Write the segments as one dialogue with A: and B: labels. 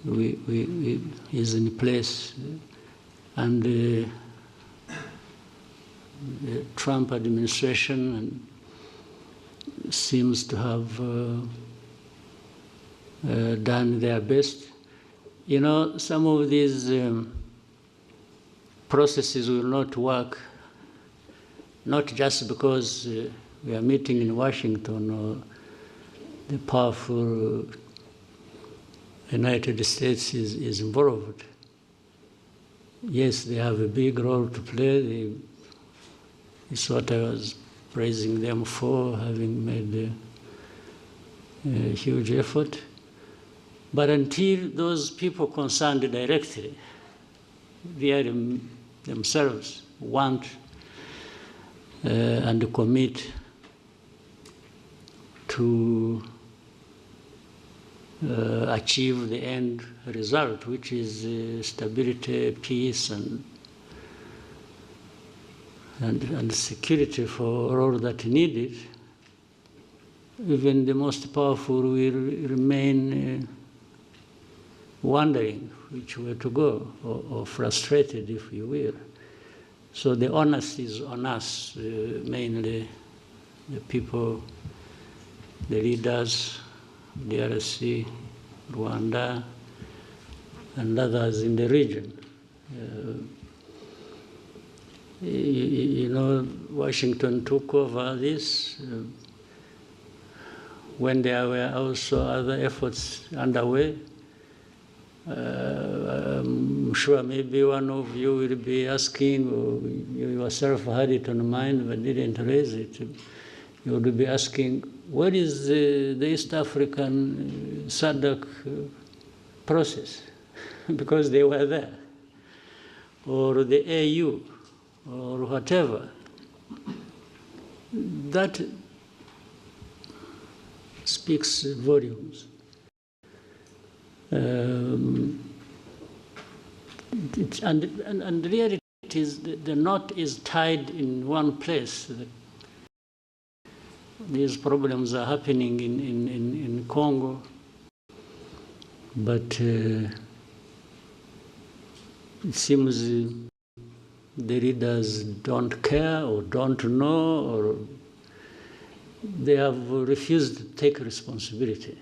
A: is in place, and the Trump administration seems to have done their best. You know, some of these processes will not work, not just because we are meeting in Washington or the powerful United States is involved. Yes, they have a big role to play. It's what I was praising them for, having made a huge effort. But until those people concerned directly, they themselves want and commit to achieve the end result, which is stability, peace, and security for all that needed, even the most powerful will remain wondering which way to go, or frustrated, if you will. So the onus is on us, mainly the people, the leaders, DRC, Rwanda, and others in the region. You know, Washington took over this when there were also other efforts underway. I'm sure maybe one of you will be asking, or you yourself had it on mind but didn't raise it. You would be asking, what is the East African SADC process? Because they were there. Or the AU, or whatever. That speaks volumes. And really it is, the knot is tied in one place. These problems are happening in Congo, but it seems the leaders don't care or don't know, or they have refused to take responsibility.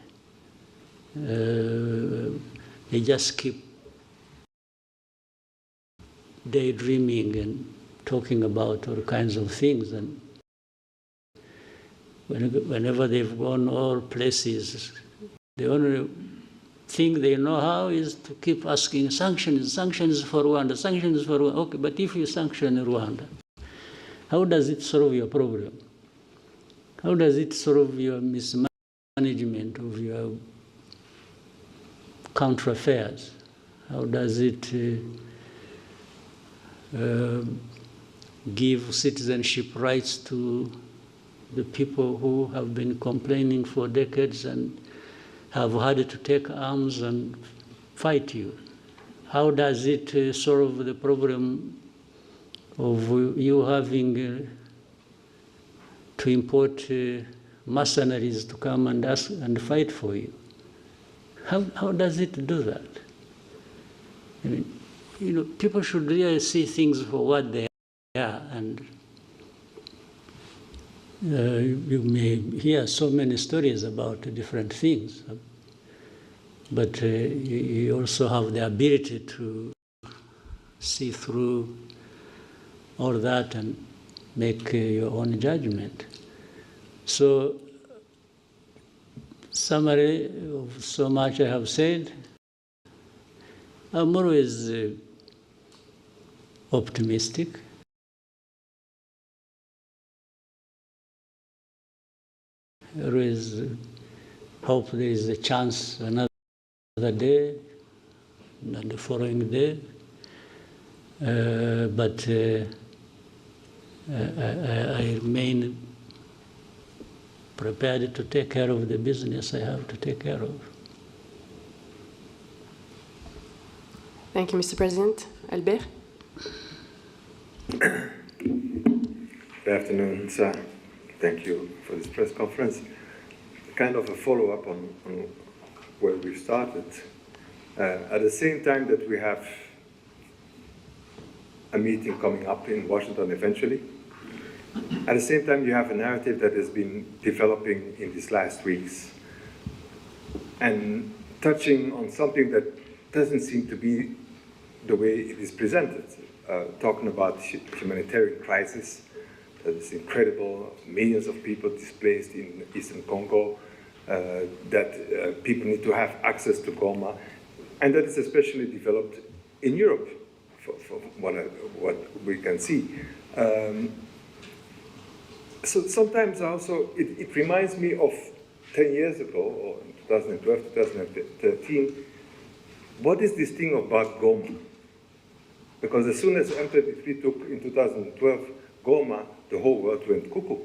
A: They just keep daydreaming and talking about all kinds of things, and whenever they've gone all places, the only thing they know how is to keep asking sanctions, sanctions for Rwanda, sanctions for Rwanda. Okay, but if you sanction Rwanda, how does it solve your problem? How does it solve your mismanagement of your country affairs? How does it give citizenship rights to the people who have been complaining for decades and have had to take arms and fight you? How does it solve the problem of you having to import mercenaries to come and ask and fight for you? How does it do that? I mean, you know, people should really see things for what they are, and you may hear so many stories about different things, but you also have the ability to see through all that and make your own judgment. So, summary of so much I have said, I'm always optimistic. I always hope there is a chance another day and the following day. But I remain prepared to take care of the business I have to take care of.
B: Thank you, Mr. President. Albert?
C: Good afternoon, sir. Thank you for this press conference. Kind of a follow-up on where we started. At the same time that we have a meeting coming up in Washington eventually, at the same time you have a narrative that has been developing in these last weeks and touching on something that doesn't seem to be the way it is presented, talking about humanitarian crisis that is incredible, millions of people displaced in Eastern Congo, that people need to have access to Goma, and that is especially developed in Europe, for what we can see. So sometimes also it reminds me of 10 years ago, or 2012, 2013, what is this thing about Goma? Because as soon as M23 took in 2012 Goma, the whole world went cuckoo.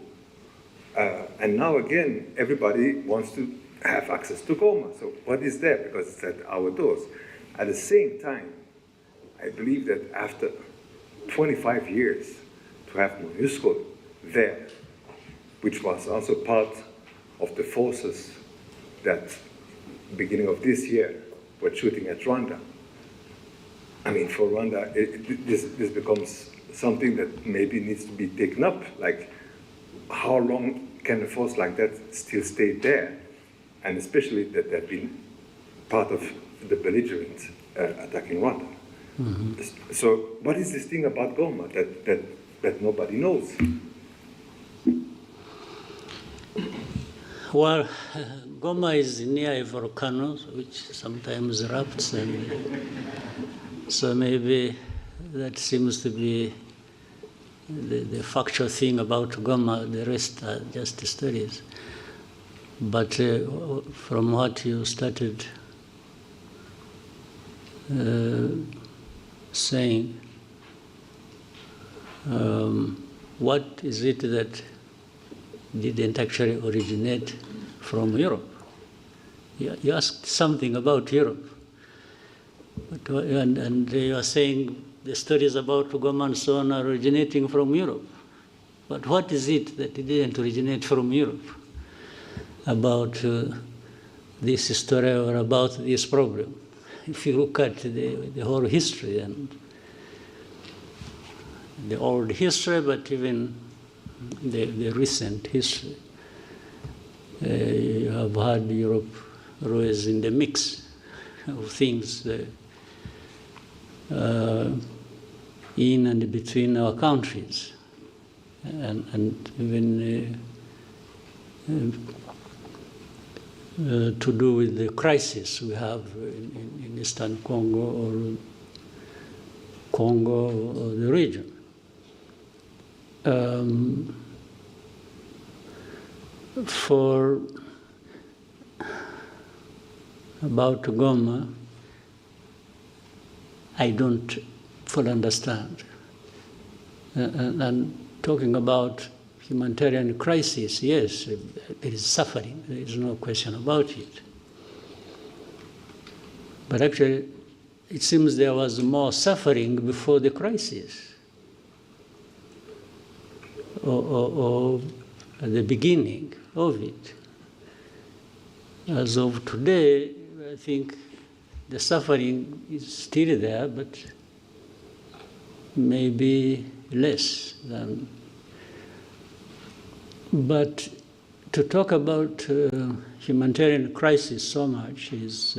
C: And now again, everybody wants to have access to Goma. So what is there? Because it's at our doors. At the same time, I believe that after 25 years, to have MONUSCO there, which was also part of the forces that, beginning of this year, were shooting at Rwanda. I mean, for Rwanda, this becomes something that maybe needs to be taken up. Like, how long can a force like that still stay there? And especially that they've been part of the belligerent attacking Rwanda. Mm-hmm. So what is this thing about Goma that nobody knows?
A: Well, Goma is near a volcano which sometimes erupts, and so maybe that seems to be the factual thing about Goma. The rest are just stories. But from what you started saying, what is it that didn't actually originate from Europe? You asked something about Europe, and you are saying the stories about Goma and so on are originating from Europe. But what is it that didn't originate from Europe about this story or about this problem? If you look at the whole history and the old history, but even the recent history, you have had Europe always in the mix of things in and between our countries, and even to do with the crisis we have in Eastern Congo or the region. For about Goma, I don't fully understand. And talking about humanitarian crisis, yes, there is suffering. There is no question about it. But actually, it seems there was more suffering before the crisis, or at the beginning of it. As of today, I think the suffering is still there, but maybe less than. But to talk about humanitarian crisis so much is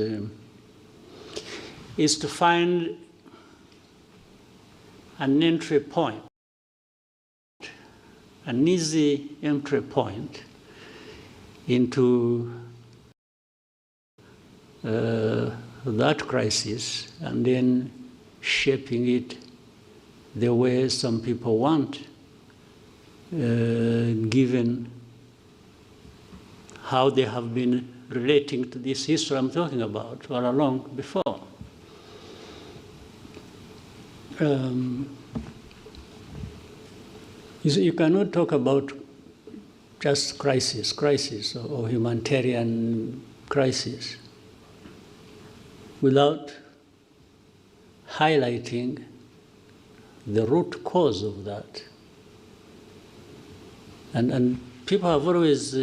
A: to find an entry point, an easy entry point into that crisis, and then shaping it the way some people want, given how they have been relating to this history I'm talking about all along before. You cannot talk about just crisis or humanitarian crisis without highlighting the root cause of that. And people have always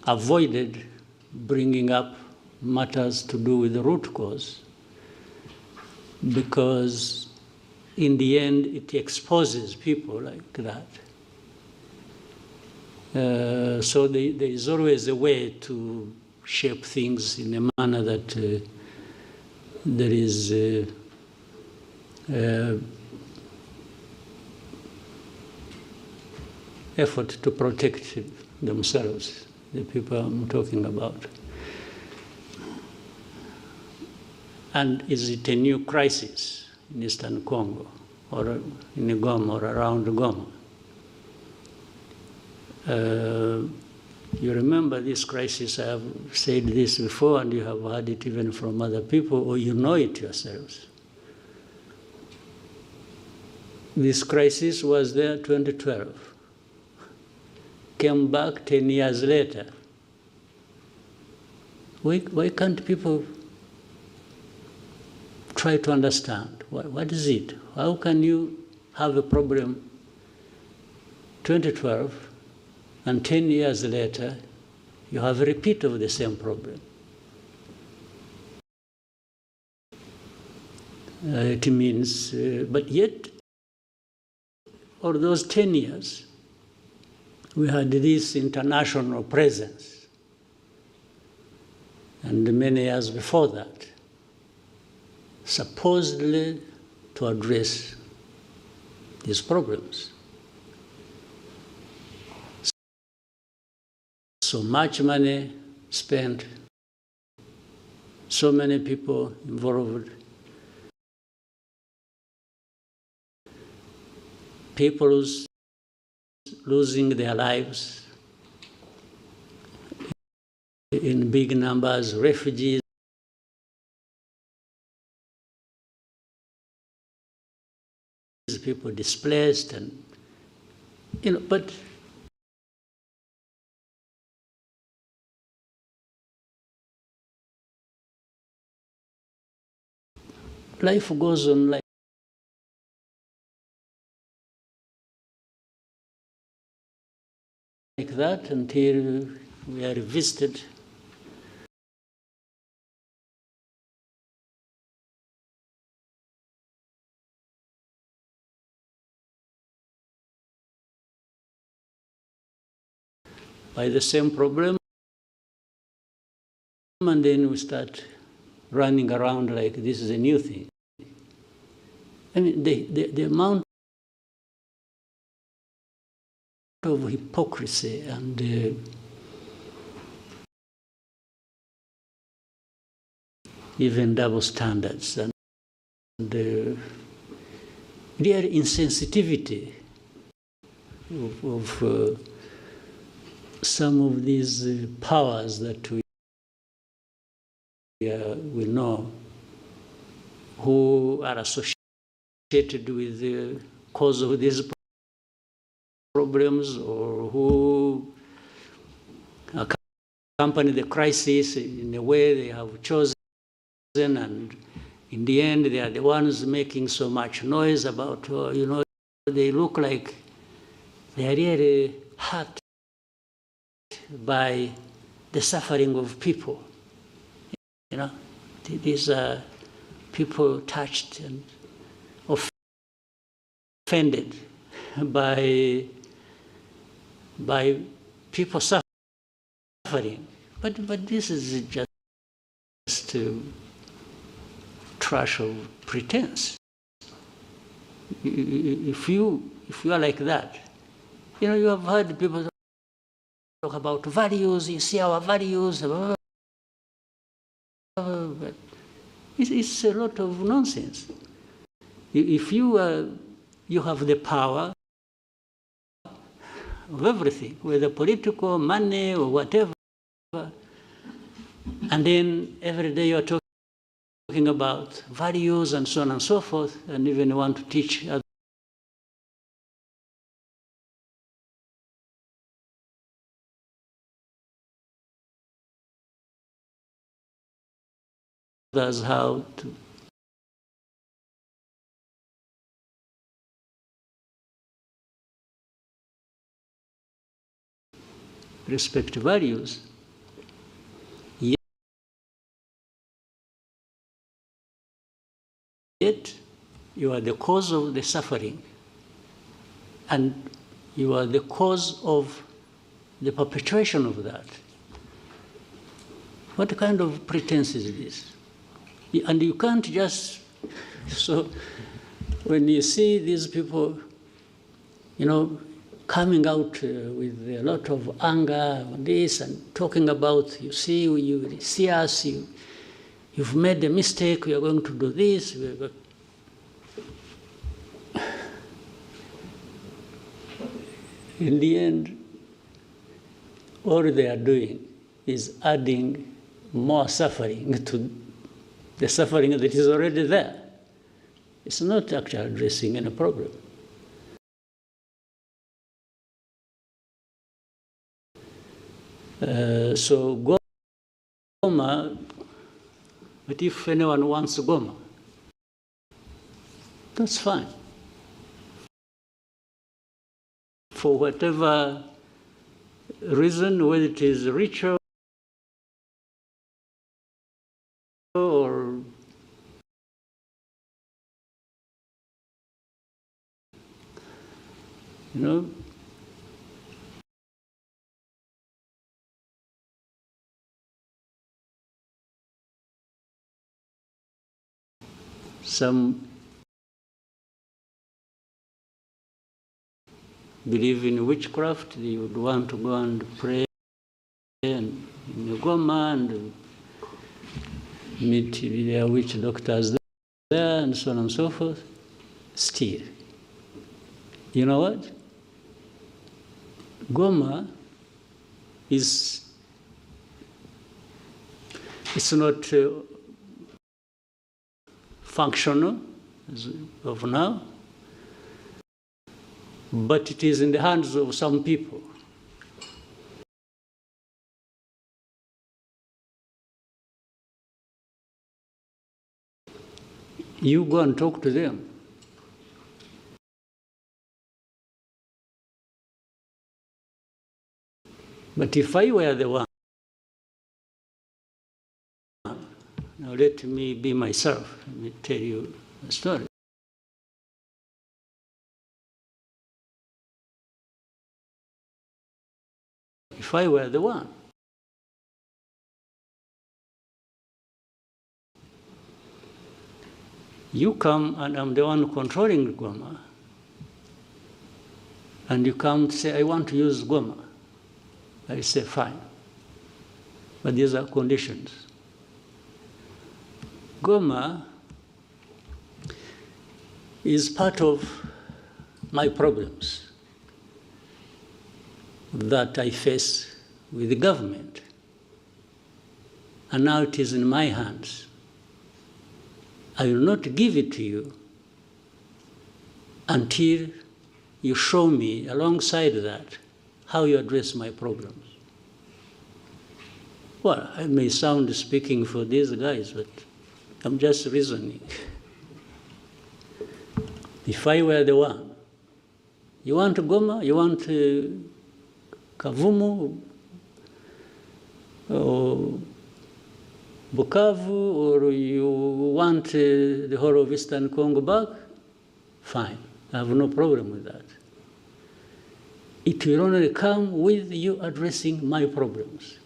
A: avoided bringing up matters to do with the root cause, because in the end it exposes people like that. So there is always a way to shape things in a manner that there is effort to protect themselves, the people I'm talking about. And is it a new crisis in Eastern Congo, or in Goma, or around Goma? You remember this crisis, I have said this before, and you have heard it even from other people, or you know it yourselves. This crisis was there 2012, came back 10 years later. Why can't people try to understand? What is it? How can you have a problem 2012, and 10 years later, you have a repeat of the same problem? It means, but yet, for those 10 years, we had this international presence. And many years before that, supposedly to address these problems. So much money spent, so many people involved, people losing their lives in big numbers, refugees, people displaced, and but life goes on like that until we are revisited by the same problem, and then we start running around like this is a new thing. I mean, the amount of hypocrisy and even double standards and real insensitivity of some of these powers that we know, who are associated with the cause of these problems, or who accompany the crisis in a way they have chosen, and in the end they are the ones making so much noise about, they look like they are really hurt by the suffering of people. These are people touched and offended by people suffering. But this is just trash of pretense. If you are like that, you have heard people talk about values, you see our values, but it's a lot of nonsense. If you have the power of everything, whether political, money, or whatever, and then every day you're talking about values and so on and so forth, and even want to teach others how to respect values. Yet you are the cause of the suffering, and you are the cause of the perpetuation of that. What kind of pretense is this? And you can't just, so when you see these people, coming out with a lot of anger on this and talking about, you see us, you've made a mistake, we are going to do this. In the end, all they are doing is adding more suffering to the suffering that is already there. It's not actually addressing any problem. So Goma, but if anyone wants Goma, that's fine. For whatever reason, whether it is ritual or some believe in witchcraft, they would want to go and pray in Goma and meet their witch doctors there and so on and so forth. Still, you know what? Goma it's not functional as of now, but it is in the hands of some people. You go and talk to them. But if I were the one, now let me be myself, let me tell you a story. If I were the one, you come and I'm the one controlling Goma, and you come to say, I want to use Goma. I say, fine, but these are conditions. Goma is part of my problems that I face with the government. And now it is in my hands. I will not give it to you until you show me, alongside that, how you address my problems. Well, I may sound speaking for these guys, but I'm just reasoning. If I were the one, you want Goma, you want Kavumu, or Bukavu, or you want the whole of Eastern Congo back, fine, I have no problem with that. It will only come with you addressing my problems.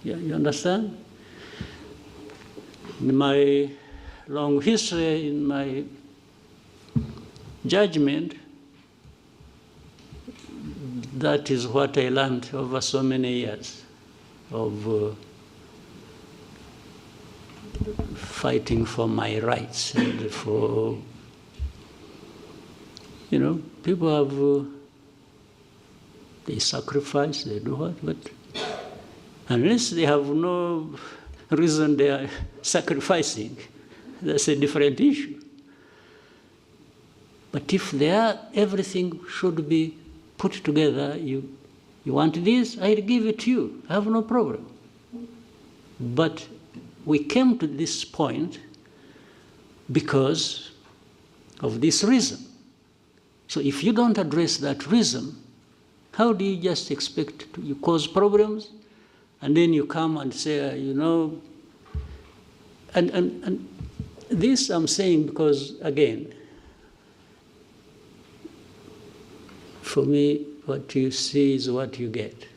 A: Yeah, you understand? In my long history, in my judgment, that is what I learned over so many years of fighting for my rights and for, people have, they sacrifice, they do what, but unless they have no reason they are sacrificing, that's a different issue. But if they are, everything should be put together. You want this, I'll give it to you. I have no problem. But we came to this point because of this reason. So if you don't address that reason, how do you just expect to cause problems? And then you come and say, and This I'm saying because, again, for me, what you see is what you get.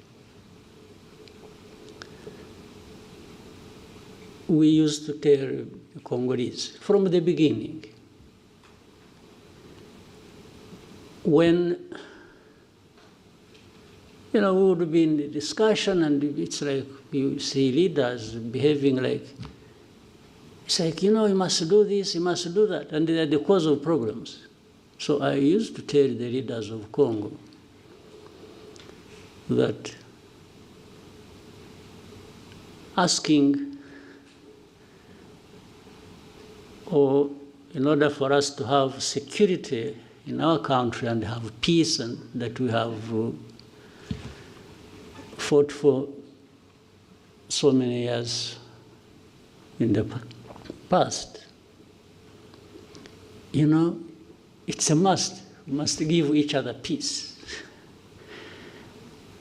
A: We used to tell Congolese from the beginning, when we would be in the discussion, and it's like you see leaders behaving like, it's like, you must do this, you must do that, and they are the cause of problems. So I used to tell the leaders of Congo that asking, or in order for us to have security in our country and have peace, and that we have fought for so many years in the past, it's a must. We must give each other peace.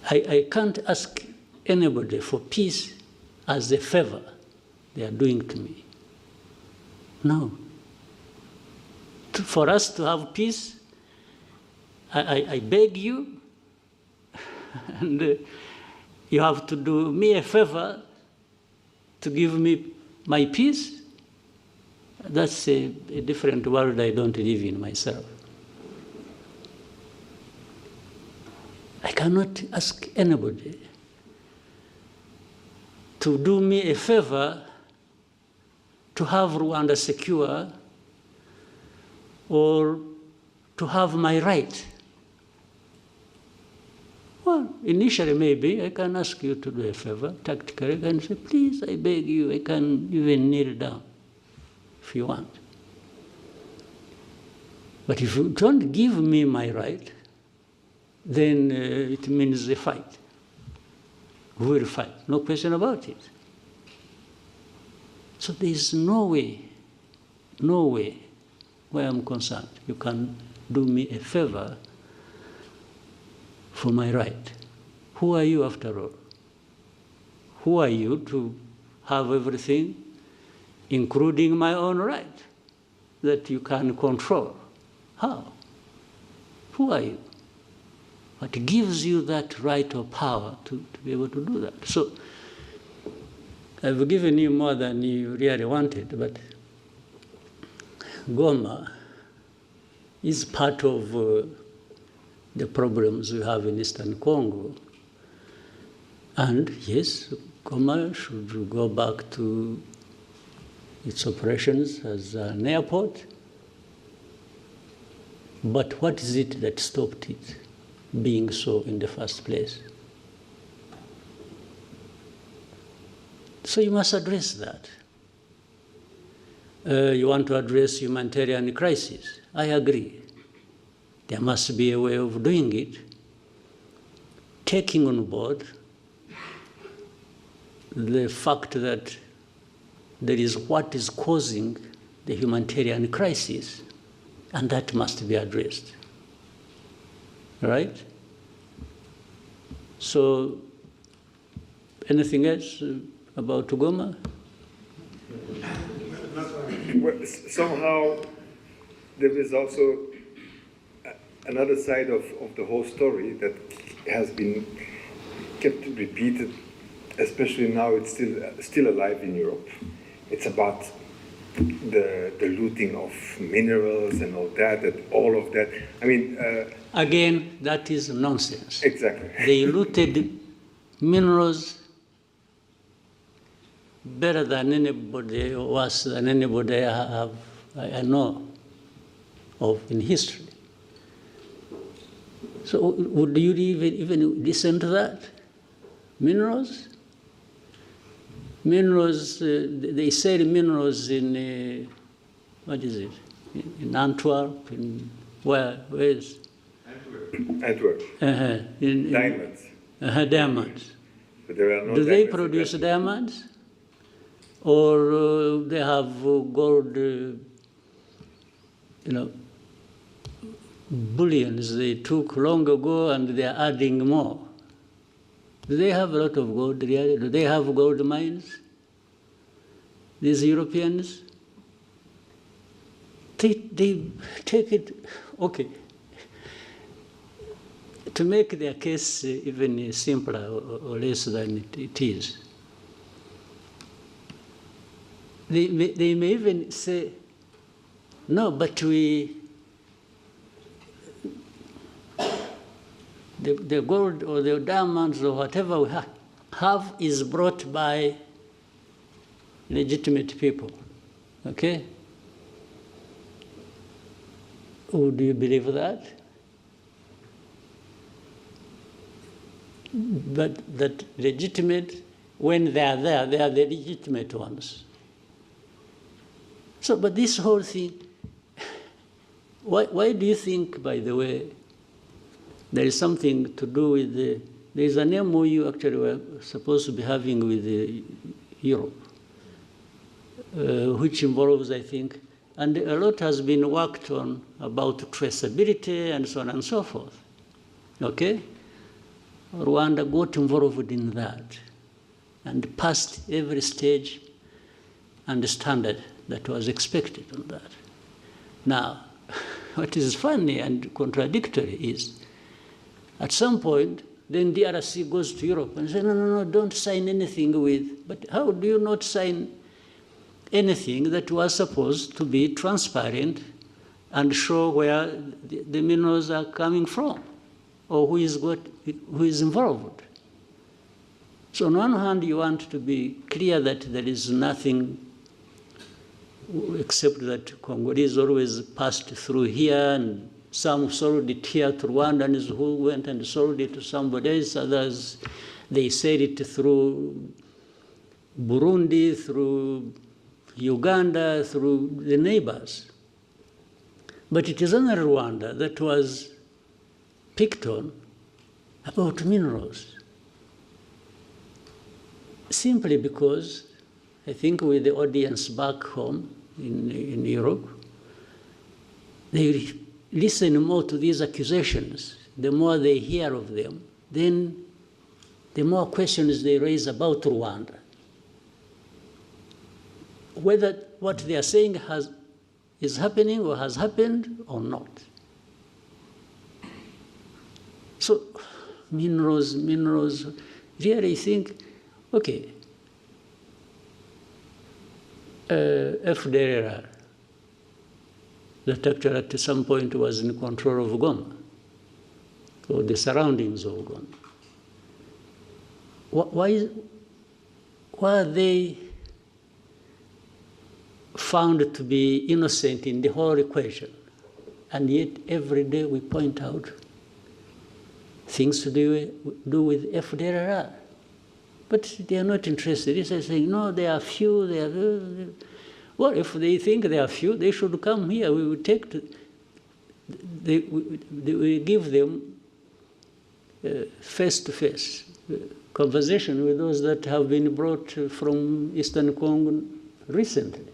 A: I can't ask anybody for peace as a favor they are doing to me. No. For us to have peace, I beg you, and you have to do me a favor to give me my peace. That's a different world I don't live in myself. I cannot ask anybody to do me a favor to have Rwanda secure or to have my right. Well, initially maybe I can ask you to do a favor, tactically, and say, please, I beg you, I can even kneel down if you want. But if you don't give me my right, then it means a fight. We will fight, no question about it. So there is no way, where I'm concerned, you can do me a favor for my right. Who are you after all? Who are you to have everything, including my own right, that you can control? How? Who are you? What gives you that right or power to be able to do that? So I've given you more than you really wanted, but Goma is part of the problems we have in Eastern Congo. And yes, Goma should go back to its operations as an airport. But what is it that stopped it being so in the first place? So you must address that. You want to address humanitarian crisis. I agree. There must be a way of doing it, taking on board the fact that there is what is causing the humanitarian crisis, and that must be addressed. Right? So, anything else about Goma?
C: Well, somehow there is also another side of the whole story that has been kept repeated, especially now it's still alive in Europe. It's about the looting of minerals and all of that. I mean...
A: Again, that is nonsense.
C: Exactly.
A: They looted minerals better than anybody, worse than anybody I know of in history. So would you even listen to that? Minerals? Minerals, they sell minerals in, what is it? In Antwerp, in where is?
C: Antwerp. Diamonds.
A: Diamonds.
C: But there are no
A: Do they produce diamonds? Or they have gold, bullions they took long ago and they are adding more? Do they have a lot of gold really? Do they have gold mines, these Europeans? they take it, okay, to make their case even simpler or less than it is. They may even say, no, but the gold or the diamonds or whatever we have is brought by legitimate people, okay? Would you believe that? But that legitimate, when they are there, they are the legitimate ones. So, but this whole thing, why do you think, by the way, there is something to do with there is an MOU actually we're supposed to be having with Europe, which involves, I think, and a lot has been worked on about traceability and so on and so forth, okay? Rwanda got involved in that and passed every stage and standard that was expected on that. Now, what is funny and contradictory is, at some point, then DRC goes to Europe and says, no, don't sign anything with, but how do you not sign anything that was supposed to be transparent and show where the minerals are coming from or who is involved? So on one hand, you want to be clear that there is nothing except that Congolese always passed through here, and some sold it here to Rwandans who went and sold it to somebody else. Others, they said it through Burundi, through Uganda, through the neighbors. But it is only Rwanda that was picked on about minerals. Simply because, I think with the audience back home in Europe, they listen more to these accusations. The more they hear of them, then the more questions they raise about Rwanda. Whether what they are saying is happening or has happened or not. So minerals, really think, okay, FDLR, that actually at some point was in control of Goma, or the surroundings of Goma. Why are they found to be innocent in the whole equation? And yet every day we point out things to do with FDLR. But they are not interested. They say, no, they are few. Well, if they think they are few, they should come here. We will take we give them face-to-face conversation with those that have been brought from Eastern Congo recently.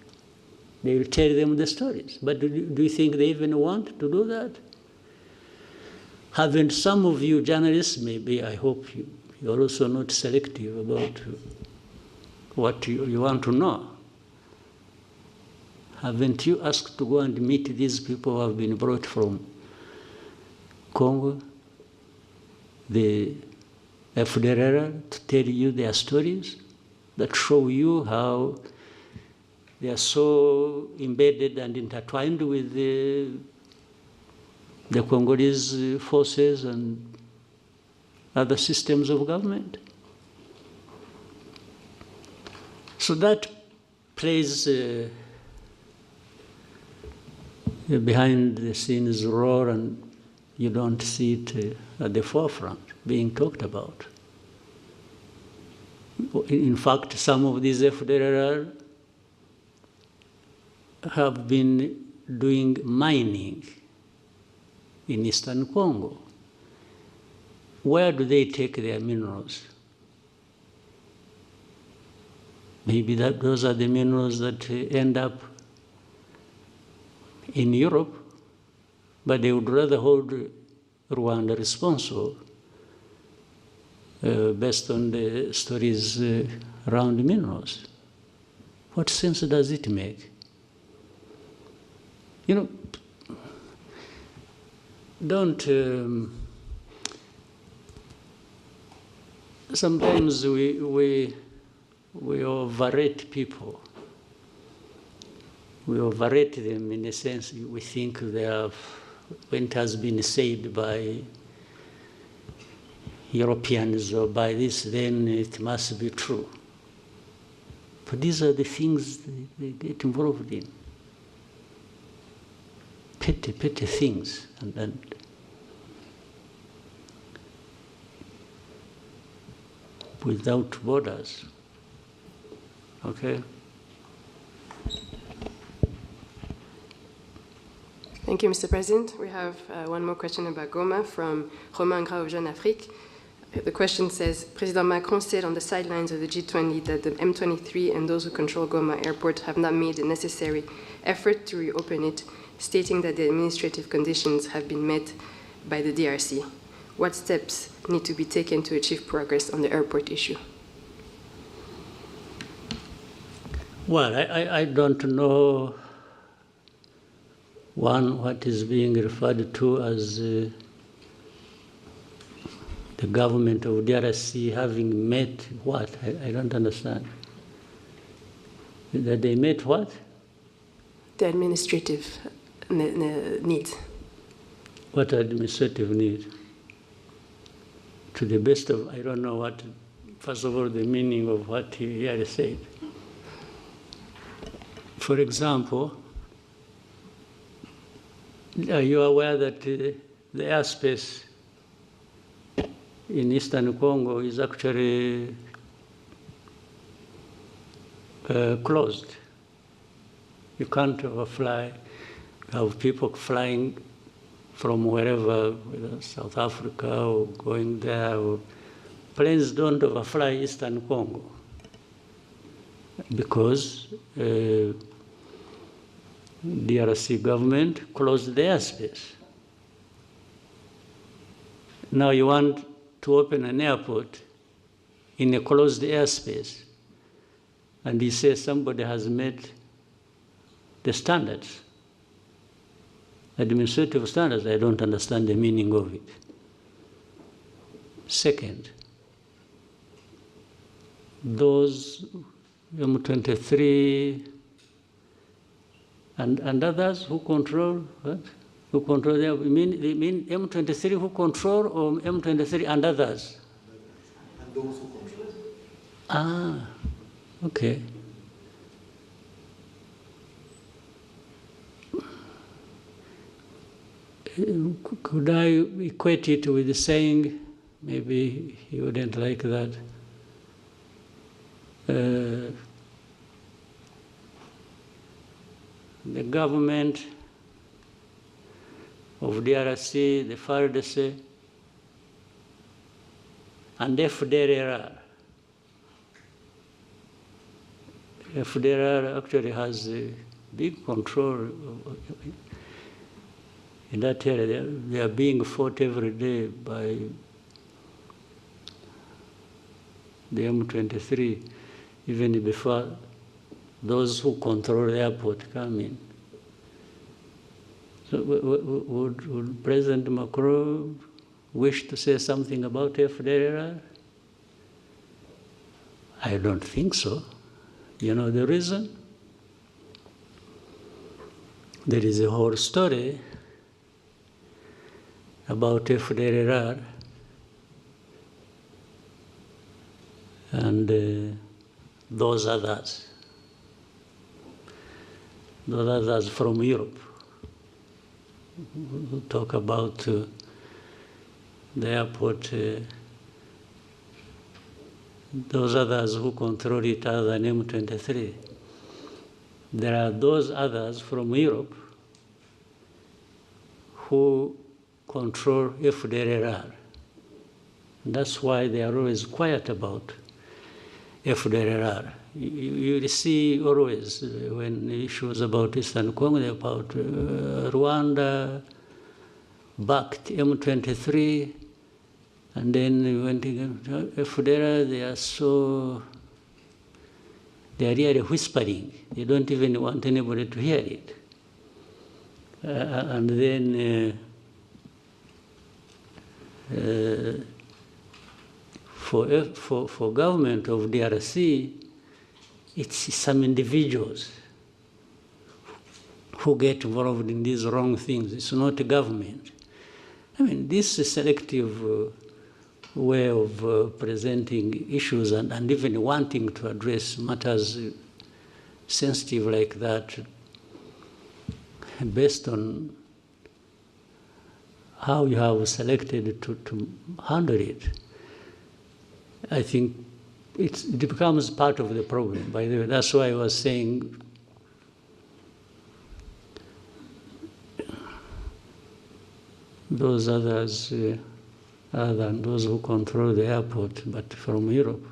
A: They will tell them the stories. But do you think they even want to do that? Haven't some of you journalists, maybe, I hope you're also not selective about what you want to know. Haven't you asked to go and meet these people who have been brought from Congo, the FDLR, to tell you their stories that show you how they are so embedded and intertwined with the Congolese forces and other systems of government? So that plays behind the scenes role, and you don't see it at the forefront being talked about. In fact, some of these FDLR have been doing mining in Eastern Congo. Where do they take their minerals? Maybe those are the minerals that end up in Europe, but they would rather hold Rwanda responsible based on the stories around minerals. What sense does it make? you know, don't, sometimes we overrate people. We overrate them in a sense. We think they have, when it has been said by Europeans or by this, then it must be true. But these are the things they get involved in. Petty things. And without borders. Okay?
B: Thank you, Mr. President. We have one more question about Goma from Romain Grau of Jeune Afrique. The question says, President Macron said on the sidelines of the G20 that the M23 and those who control Goma airport have not made the necessary effort to reopen it, stating that the administrative conditions have been met by the DRC. What steps need to be taken to achieve progress on the airport issue?
A: Well, I don't know, what is being referred to as the government of DRC having met what? I don't understand. That they met what?
B: The administrative needs.
A: What administrative need? To the best of, I don't know what, first of all, the meaning of what he had said. For example, are you aware that the airspace in Eastern Congo is actually closed? You can't overfly. You have people flying from wherever, whether South Africa or going there. Or planes don't overfly Eastern Congo because DRC government closed the airspace. Now you want to open an airport in a closed airspace, and he says somebody has met the standards, administrative standards. I don't understand the meaning of it. Second, those M23 and others who control what? Who control them? You mean M23 who control or M23 and others?
D: And those who control.
A: Ah, okay. Could I equate it with saying, maybe he wouldn't like that, the government of DRC, the FARDC, and FDLR. FDLR actually has a big control in that area. They are being fought every day by the M23, even before those who control the airport come in. So would President Macron wish to say something about FDLR? I don't think so. You know the reason? There is a whole story about FDLR and those others from Europe who talk about the airport, those others who control it other than M23. There are those others from Europe who control FDLR. That's why they are always quiet about FDLR. You see always when issues about Eastern Congo, about Rwanda backed M23, and then when FDLR, they are really whispering. They don't even want anybody to hear it. and then for government of DRC, it's some individuals who get involved in these wrong things. It's not the government. I mean, this selective way of presenting issues and even wanting to address matters sensitive like that based on how you have selected to handle it, I think it becomes part of the problem. By the way, that's why I was saying those others, other than those who control the airport, but from Europe,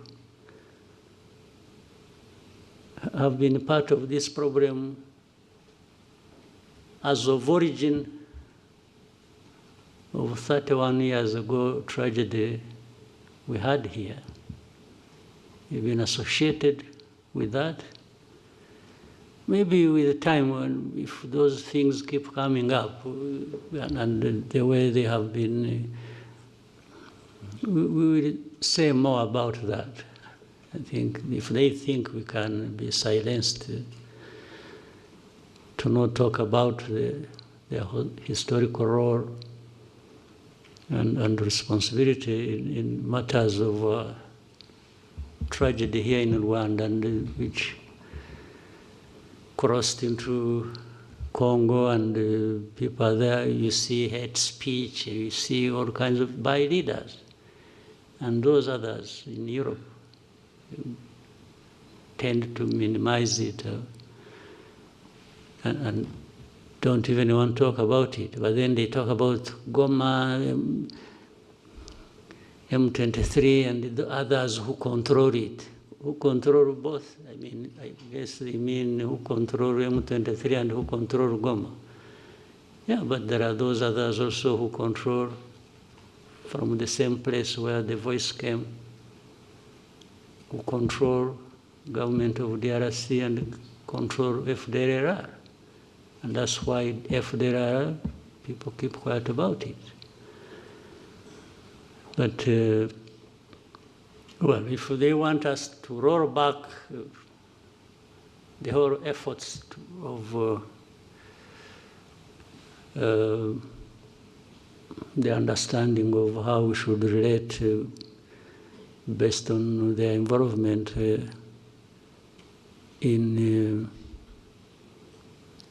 A: have been part of this problem as of origin of 31 years ago tragedy we had here. We've been associated with that. Maybe with time, when if those things keep coming up, and the way they have been, we will say more about that. I think if they think we can be silenced to not talk about their historical role and responsibility in matters of tragedy here in Rwanda, and which crossed into Congo, and people are there, you see hate speech, you see all kinds of by leaders. And those others in Europe tend to minimize it and don't even want to talk about it. But then they talk about Goma, M23, and the others who control it. Who control both? I mean, I guess they mean who control M23 and who control Goma. Yeah, but there are those others also who control from the same place where the voice came, who control government of DRC and control FDLR. And that's why FDLR, people keep quiet about it. But, well, if they want us to roll back the whole efforts of the understanding of how we should relate based on their involvement in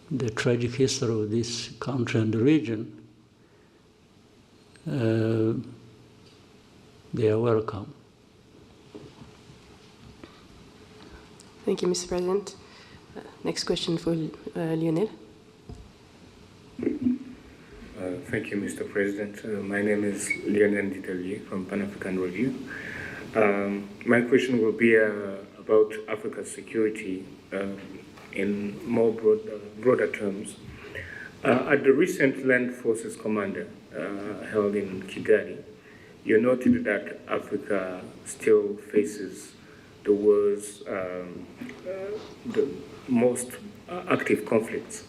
A: the tragic history of this country and the region, they are welcome.
B: Thank you, Mr. President. Next question for Lionel.
E: Thank you, Mr. President. My name is Lionel Nditeli from Pan-African Review. My question will be about Africa's security in more broader terms. At the recent Land Forces Commander held in Kigali, you noted that Africa still faces the world's the most active conflicts,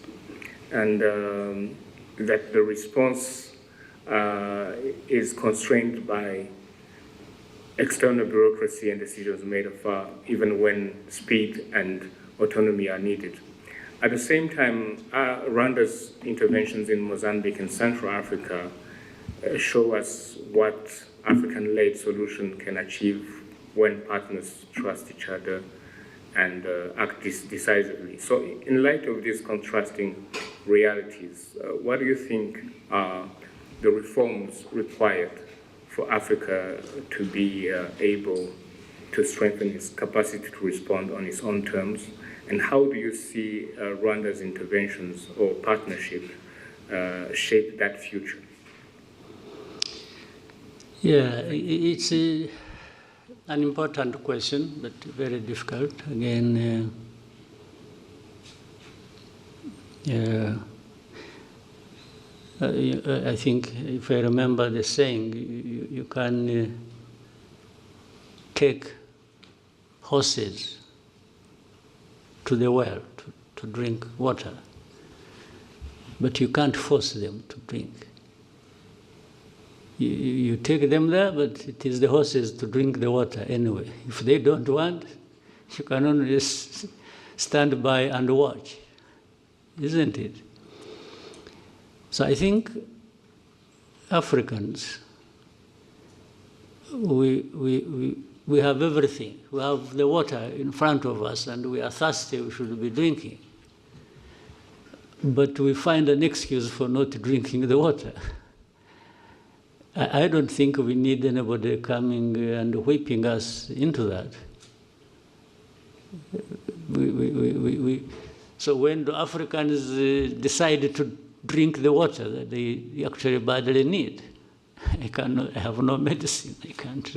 E: and that the response is constrained by external bureaucracy and decisions made afar, even when speed and autonomy are needed. At the same time, Rwanda's interventions in Mozambique and Central Africa show us what African-led solution can achieve when partners trust each other and act decisively. So in light of these contrasting realities, what do you think are the reforms required for Africa to be able to strengthen its capacity to respond on its own terms? And how do you see Rwanda's interventions or partnership shape that future?
A: Yeah, it's an important question, but very difficult. Again, I think, if I remember the saying, you can take horses to the well to drink water. but you can't force them to drink. You take them there, but it is the horses to drink the water anyway. If they don't want, you can only stand by and watch, isn't it? So I think Africans, we have everything. We have the water in front of us and we are thirsty, we should be drinking. But we find an excuse for not drinking the water. I don't think we need anybody coming and whipping us into that. So when the Africans decide to drink the water that they actually badly need, I have no medicine. I can't.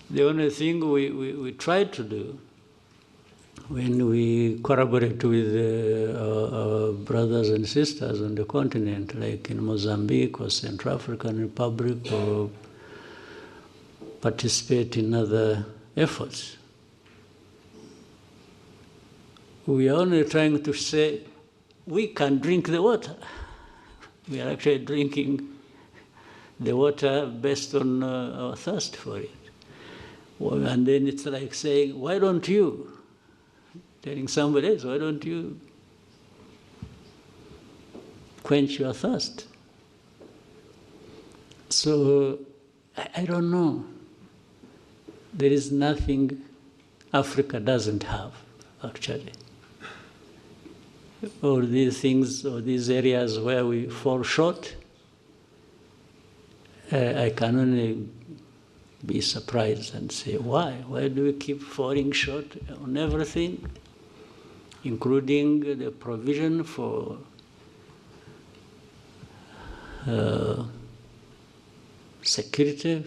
A: The only thing we try to do when we collaborate with our brothers and sisters on the continent, like in Mozambique or Central African Republic, or participate in other efforts, we are only trying to say, we can drink the water. We are actually drinking the water based on our thirst for it. Well, and then it's like saying, why don't you? Telling somebody else, why don't you quench your thirst? So, I don't know. There is nothing Africa doesn't have, actually. All these things, or these areas where we fall short, I can only be surprised and say, why? Why do we keep falling short on everything, including the provision for security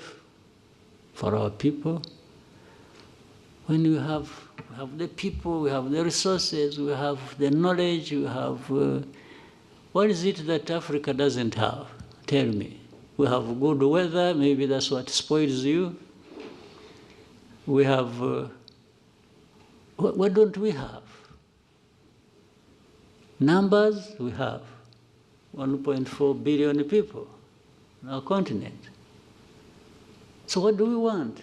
A: for our people? When we have the people, we have the resources, we have the knowledge, we have... what is it that Africa doesn't have? Tell me. We have good weather, maybe that's what spoils you. We have... what don't we have? Numbers, we have 1.4 billion people on our continent. So what do we want?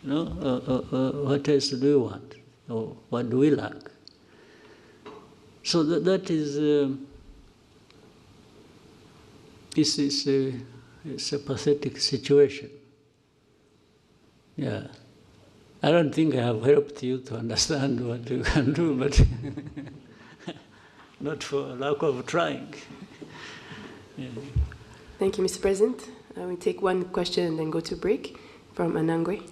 A: What else do we want? Or what do we lack? So that is... it's a pathetic situation. Yeah. I don't think I have helped you to understand what you can do, but not for lack of trying. Yeah.
B: Thank you, Mr. President. We take one question and then go to break from Anangwe.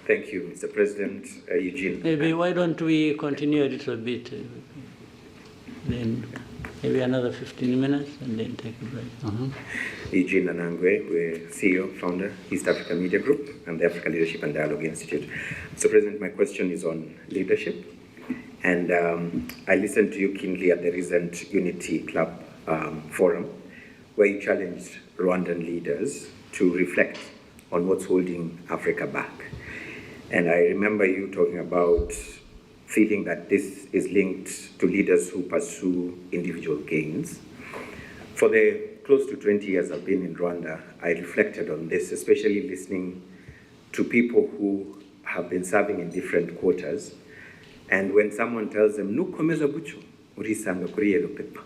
F: Thank you, Mr. President. Eugene.
A: Maybe why don't we continue a little bit, then maybe another 15 minutes and then take a break.
F: Eugene Anangwe, we're CEO, founder, East Africa Media Group, and the African Leadership and Dialogue Institute. Mr. President, my question is on leadership. And I listened to you keenly at the recent Unity Club forum, where you challenged Rwandan leaders to reflect on what's holding Africa back. And I remember you talking about feeling that this is linked to leaders who pursue individual gains. For the close to 20 years I've been in Rwanda, I reflected on this, especially listening to people who have been serving in different quarters. And when someone tells them, "Nukomeza bucho, urisanga kuri yellow paper,"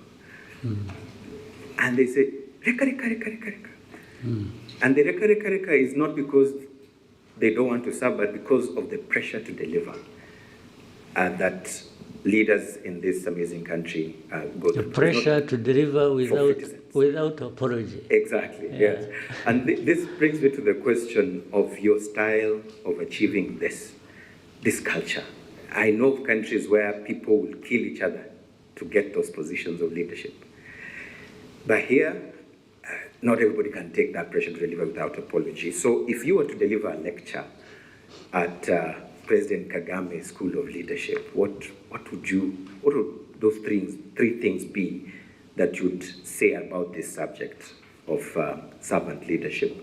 F: and they say, "Reka, reka, reka, reka, reka." And the reka, reka, reka is not because they don't want to serve, but because of the pressure to deliver that leaders in this amazing country go through.
A: The pressure to deliver without apology.
F: Exactly, yeah. Yes. And this brings me to the question of your style of achieving this culture. I know of countries where people will kill each other to get those positions of leadership. But here, not everybody can take that pressure to deliver without apology. So if you were to deliver a lecture at President Kagame's School of Leadership, what would those three things be that you'd say about this subject of servant leadership?